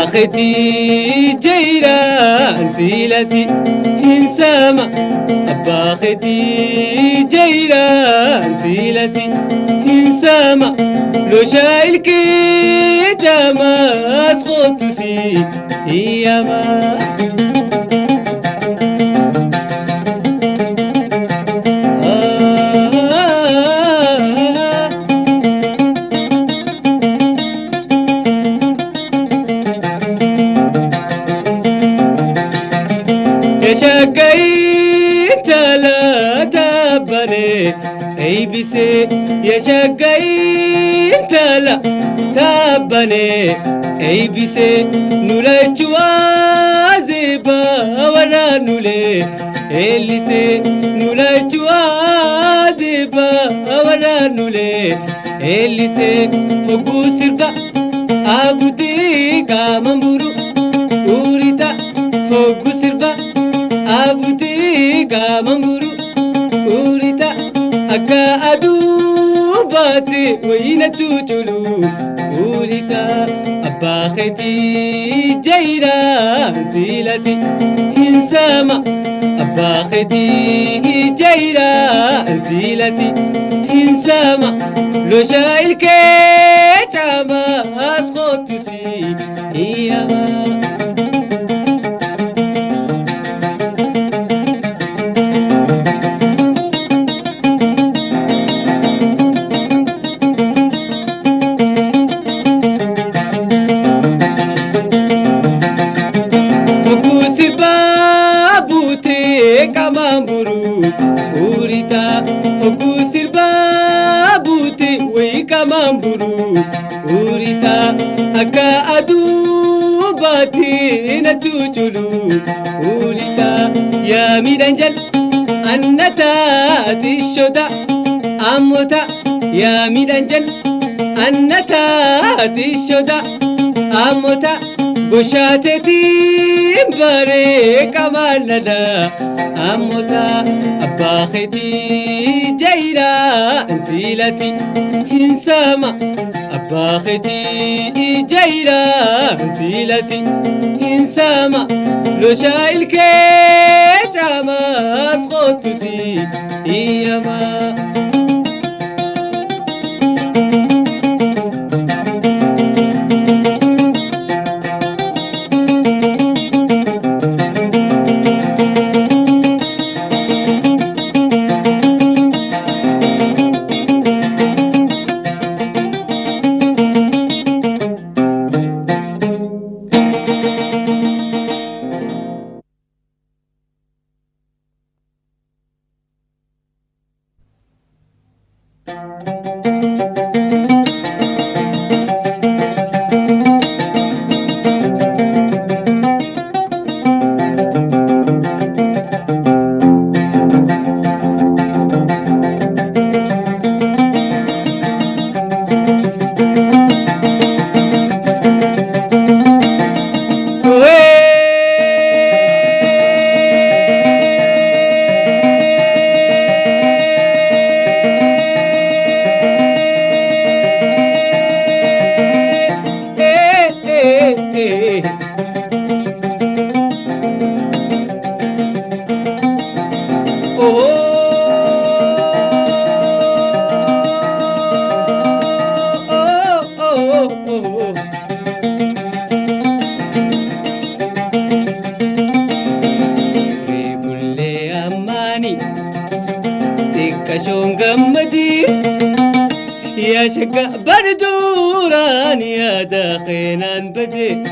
أباختي جيران سيلاسي إنسامة أباختي جيران سيلاسي إنسامة لو شايلك جاماس خوتوسي إياما يشقيت لا تبني أي بسي يشقيت لا تبني أي بسي نولا جوازبا ولا نولي اللي سي نولا جوازبا ولا نولي اللي سي هكو سرقا أبوتي كامنبورو أوريتا هكو سرقا أبوتي كامنبورو أوريتا أكا أدوباتي وين توتلو أوريتا أباختي جيران سيلاسي إنسامة أباختي جيران سيلاسي إنسامة لو شايلك جاما أسخوتسي إياما Okusir babuti wei kamamburu urita aka adu bati na tuchulu urita ya midanjal annata tishoda amota ya midanjal annata tishoda amota goshateti bare kamalada amota أباختي جيران سيلاسي إنسامة أباختي جيران سيلاسي إنسامة لو شايلك جاما أسخوتسي إياما يا شقة بردوران يا داخينان بدي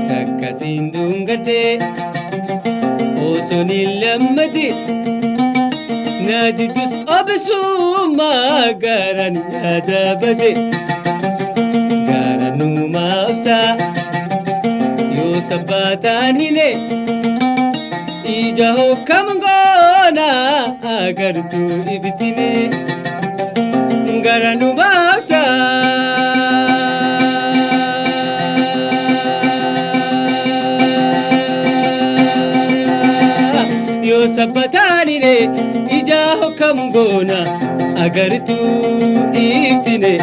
تكاسين دون قدي وصوني لمدي نادي دوس أبسو ما قارن يا دابدي قارنو ما أبسا يوسباتان هني إيجاهو كمغونا أغرتو إبتيني قارنو ما أبسا يوسباتان هني إيجاهو كمغونا أغرتو إبتيني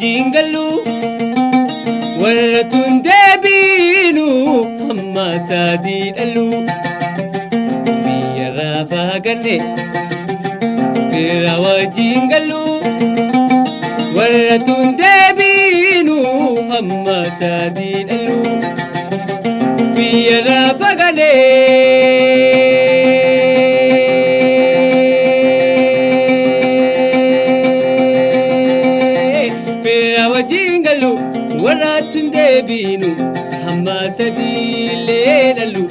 jingalu waratun debinu amma sadi dalu biyara fagane firawa jingalu waratun debinu amma sadi dalu biyara fagane jingalu waratun debinu hamma sadile lalu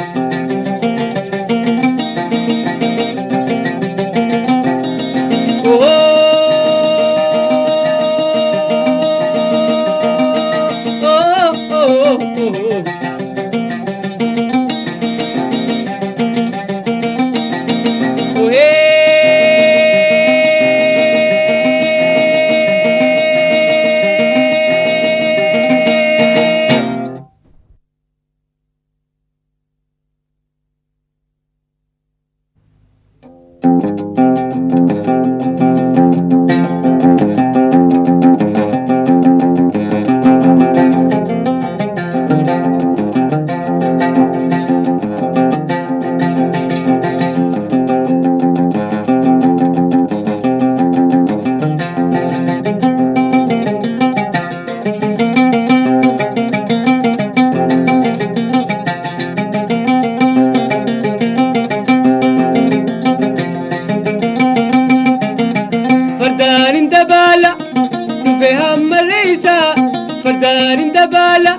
فردان دبالة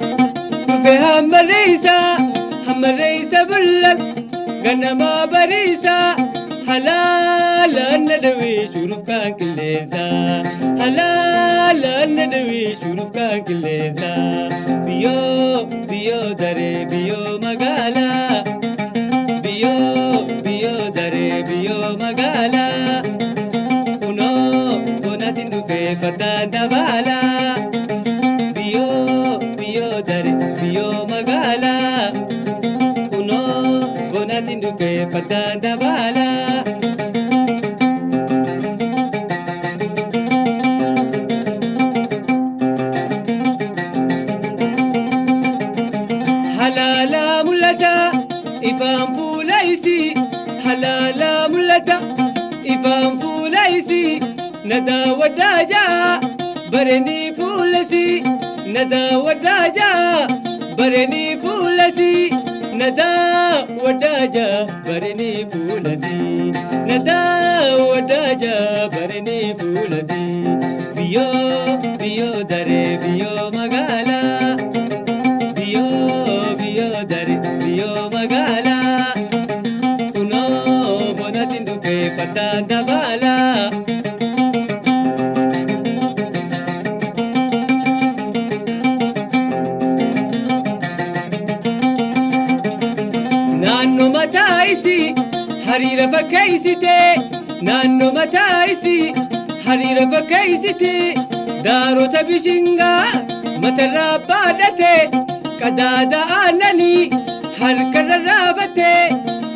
وفيها هم الرئيسة بلد قنا ما بريسة حلال الندوي شروف كان كليسا حلال الندوي شروف كان كليسا بيو بيو داري بيو مقالا بيو بيو داري بيو مقالا خنو بنات في فردان دبالة biyo dare biyo magala kuno bonatin dufe fadanda bala halala mulata ifam fulaisi halala mulata ifam fulaisi nada wadaja bareni fulasi ندا وداجا برني فولسي ندا وداجا برني فولسي ندا وداجا برني فولسي بيو بيو داري بيو مغالا بيو بيو داري بيو مغالا كنو بناتين دوفي فتان دبالا نانو متايسي حريرة فكيستي نانو متايسي حريرة فكيستي دارو تبشنغا مترا بادتي كدادا آنني حركة رابتي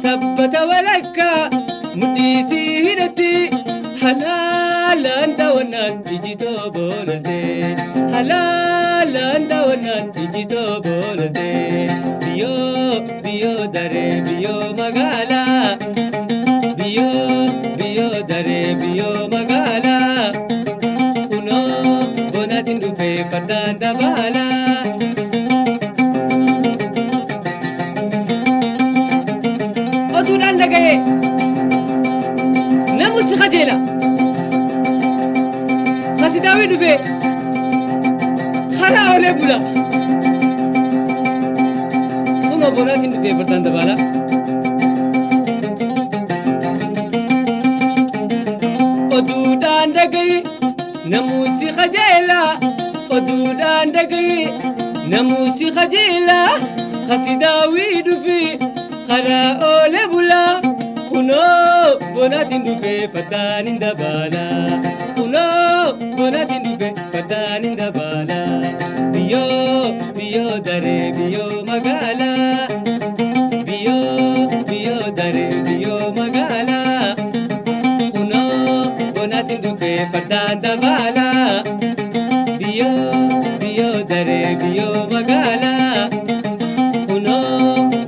سبت ولكا مديسي هرتي حلال halalan dawanan ijito bololte halalan dawanan ijito bololte biyo biyo dare biyo magala biyo biyo dare biyo magala kuno bonatin dufe fardan dabala odudan dagaye namusi khajela khasidawi dufe khara ole bula kuno bonatin dufe fardan dabala odudan dagaye namusi khajela odudan dagaye namusi khajela khasidawi dufe khara ole bula kuno bonatin dufe fatanin dabala kuno bonatin dufe fatanin dabala biyo biyo dare biyo magala biyo biyo dare biyo magala kuno bonatin dufe fatan dabala biyo biyo dare biyo magala kuno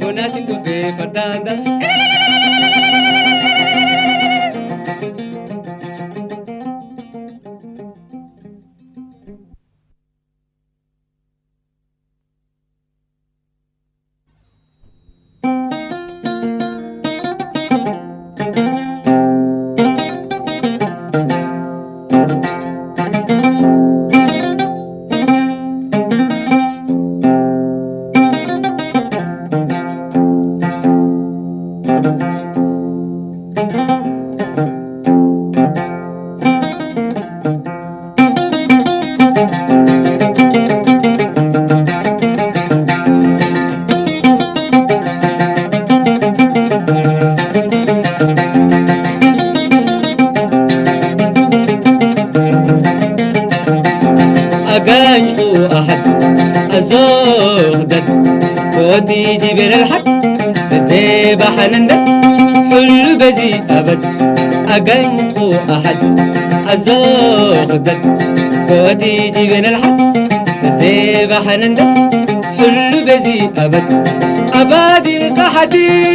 bonatin dufe fatan dabala أجانشو أحد أزودت كوتي جبل الحد زي بحنندت حلو بزي أبد أجانشو أحد أزودت كوتي جبل الحد زي بحنندت حلو بزي أبد أبادي القحدي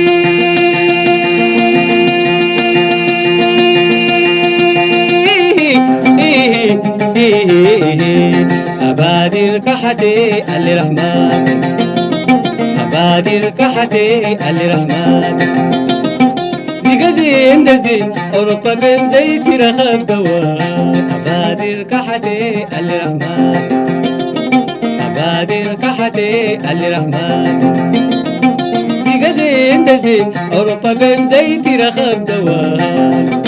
أبادر كحتي اللي رحمن أبادر كحتي اللي رحمن زين دزين أوروبا بهم زي ترخب دوان أبادر كحتي اللي رحمن أبادر كحتي اللي رحمن زين دزين أوروبا بهم زي ترخب دوان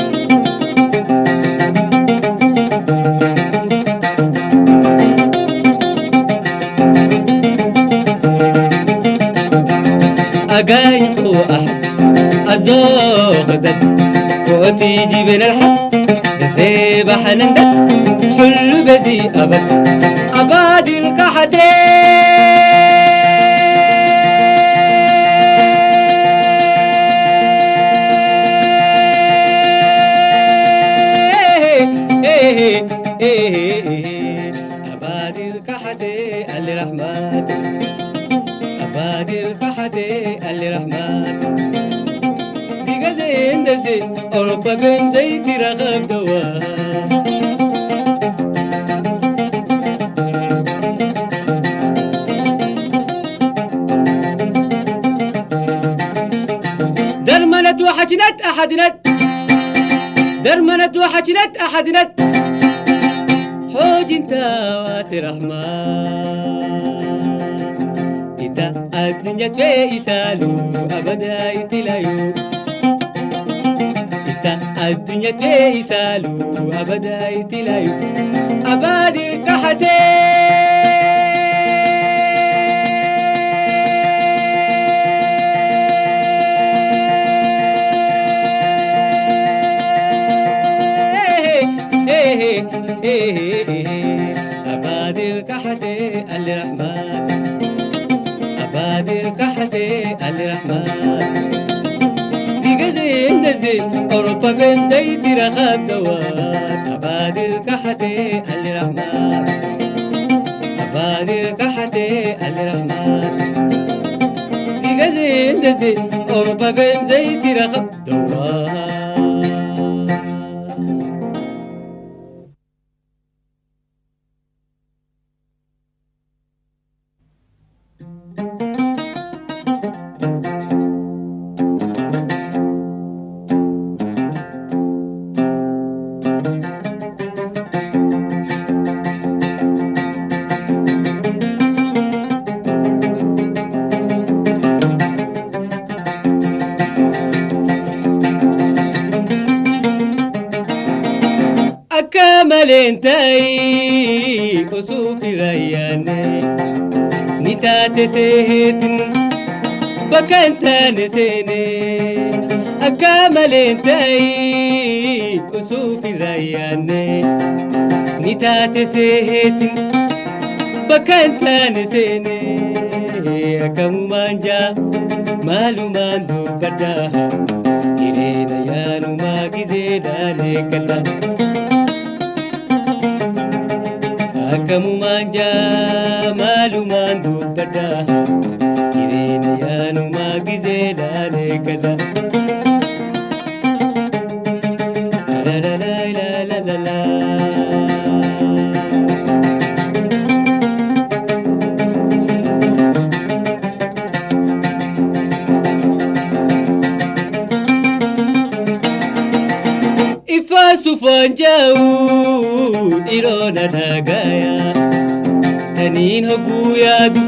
أجانخو أحد أزوخدت كوتي جبل الحد زي بحنندت حلو بزي أبد أبادي الكحتي أبادي الكحتي اللي رحمات أبادي الكحتي اللي رحمن زين دزين أوروبا بهم زي ترغب دوان درمنت وحجنت أحدنت درمنت وحجنت أحدنت حوج انت وات رحمن إتا الدنيا تيسالو أبدا يتلايو إتا الدنيا تيسالو أبدا يتلايو أبادي الكحتي أبادي الكحتي اللي رحمن أبادي الكحتي اللي رحمن زين دزين أوروبا بين زي ترخب دوان أبادر كحتي الرحمن أبادر كحتي الرحمن زيغا زين دزين أوروبا بين زيت رخب دوار أكمل انتي أسوف الرياني نتات سيهتن بكنت نسيني أكمل انتي أسوف الرياني نتات سيهتن بكنت نسيني أكم مانجا مالو ماندو بداها إلينا يانو ما جزيدا لكلا Akamu manja malu mandu pada Irene yanu magize dale kada La la la la la la la Ifa sufanjau irona nagaya tanin hoguya du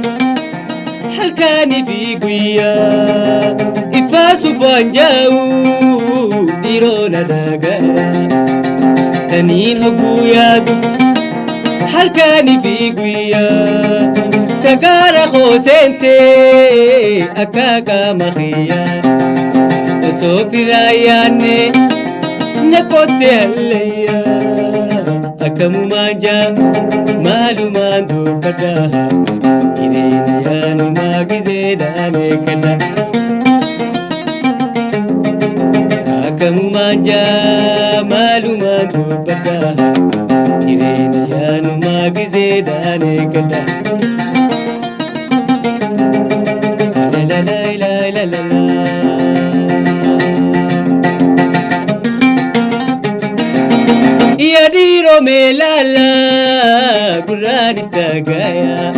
halkani fi guya ifasu fanjau irona nagaya tanin hoguya du halkani fi guya tagara khosente akaka makhiya sofirayane nakote alaya akamu manja malu mandu kadaha irene yanu magize dale kada akamu manja malu mandu kadaha irene yanu magize dale kada la la la la la la Yadiro melala Quran istagaya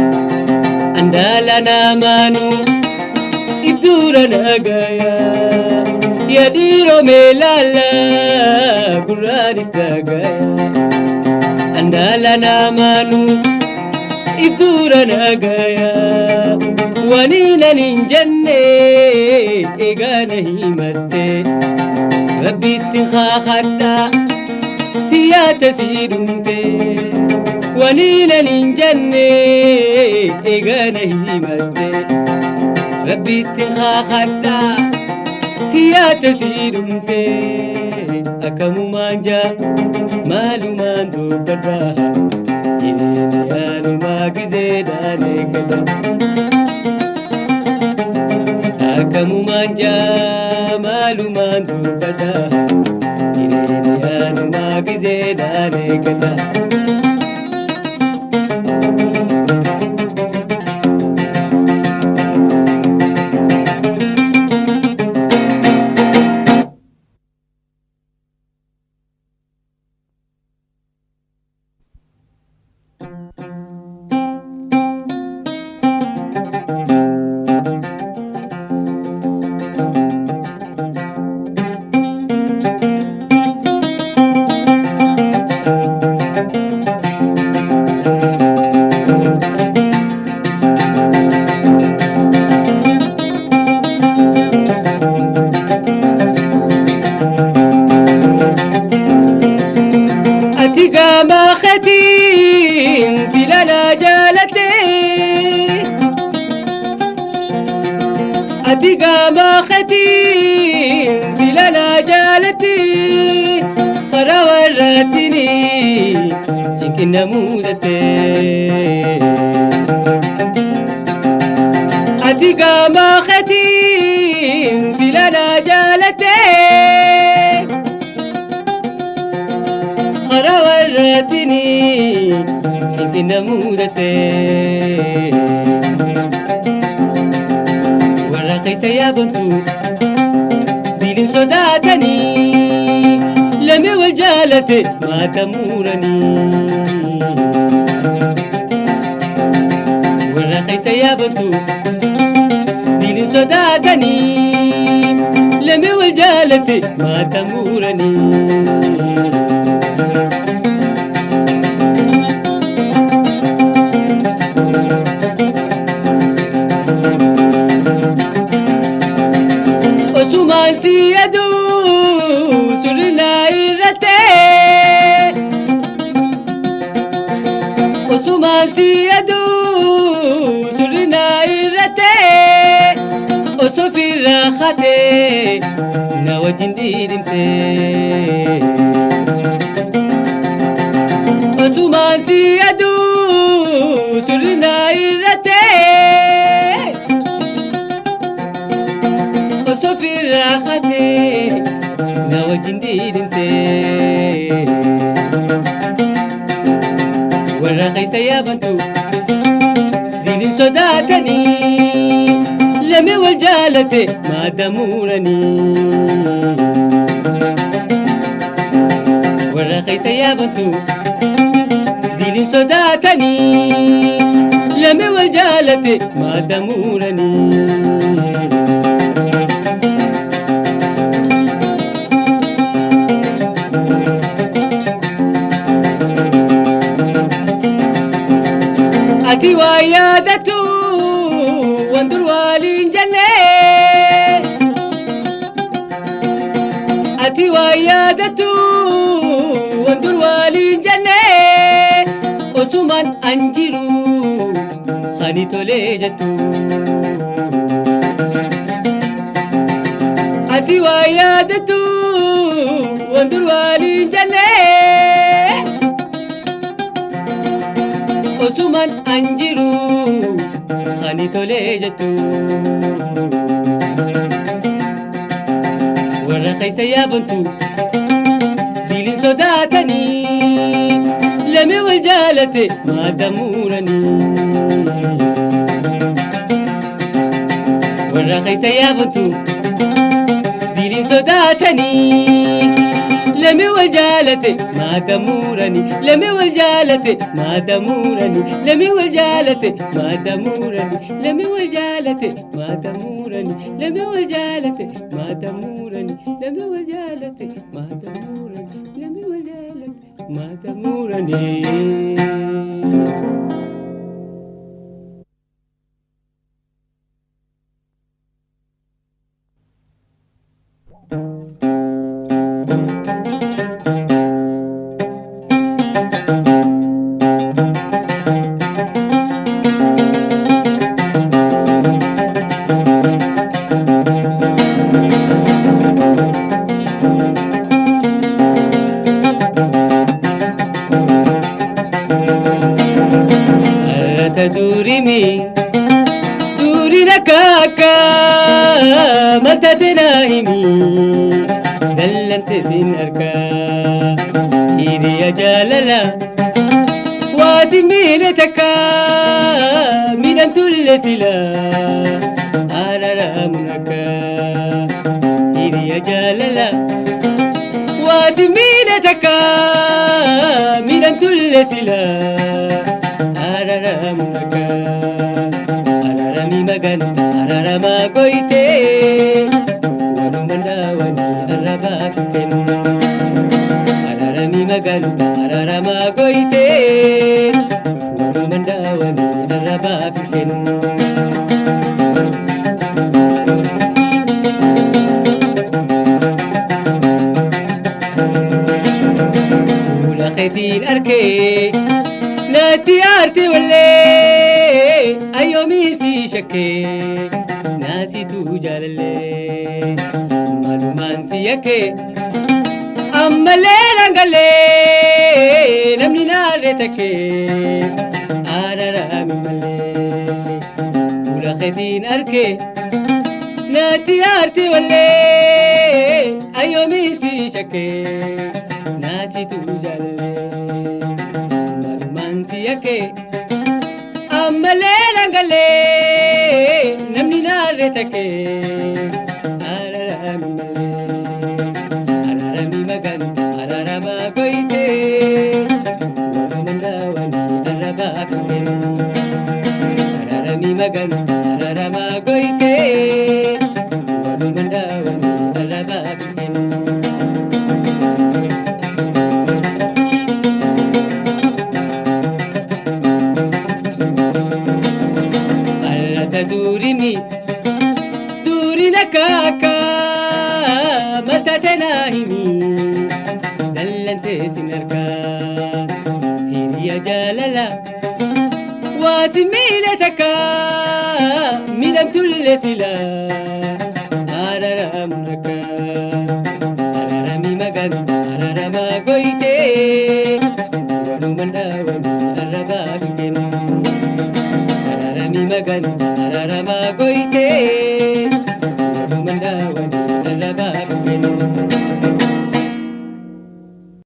Andala namanu Ibdura nagaya Yadiro melala Quran istagaya Andala namanu Ibdura nagaya Wanina ninjanne Egana himatte Rabbi tinkhakhatta يا تسيدمتي ولينا ننجني إيغانا هيمتي ربي تنخاخدا يا تسيدمتي أكمو مانجا مالو ماندو بداها إلينا يالو ما قزيداني كدا أكمو مانجا مالو ماندو بداها Yanu magize dale kada أتيقا ما ختين زلنا جالتي خراوراتني جنك نمودتي أتيقا ما ختين زلنا جالتي خراوراتني صداتني كنا مودتي ورا خيسة يا بنتو دين صداتني لمي والجالتي ما تمورني ورا خيسة يا بنتو دين صداتني لمي والجالتي ما تمورني Osuman siyadu surina irate Osuman siyadu surina irate Osofira khate nawajindidimte Osuman siyadu surina irate Sofir rakhate nawajindin te wala khaysa ya bantu dinin sodatani lami waljalate madamurani wala khaysa ya bantu dinin sodatani lami waljalate madamurani أتي ويادتو واندر والين جنة أتي ويادتو واندر والين جنة أسمان أنجرو خاني توليجتو أتي ويادتو واندر والين جنة Osuman anjiru khani tolejatu wala khaysa ya bantu dilin sodatani lami waljalate madamurani wala khaysa ya bantu dilin sodatani لمي وجالتي ما تمورني لمي وجالتي ما تمورني لمي وجالتي ما تمورني لمي وجالتي ما تمورني لمي وجالتي ما تمورني لمي وجالتي ما تمورني لمي وجالتي ما تمورني دوري نكاكا متى تناهمي دلنت سنركا هيري يا جاللا واسمينتك من أن تلسلا أرامنك هيري يا جاللا واسمينتك من أن تلسلا أرامنك Maganda ararama goite wanu mandawani arabaken ararami maganda ararama goite wanu mandawani arabaken fula khedin arke nati arti walle ayomi si shake nasi tu jalalle maluman si yake ammale rangale namni nare take arara mimale fula khedin arke nati arti walle ayomi si shake nasi tu jalalle yake amale langale namni naare take ararami magan ararama goite wanumandawani arabaken ararami magan ararama goite wanumandawani arabaken durimi durina kaka matatena himi dallante sinarka hiriya jalala wasimile taka minam tulle sila aramunaka ararami magan ararama goite wanumandawani arabaken ararami magan ararama goite wanumandawani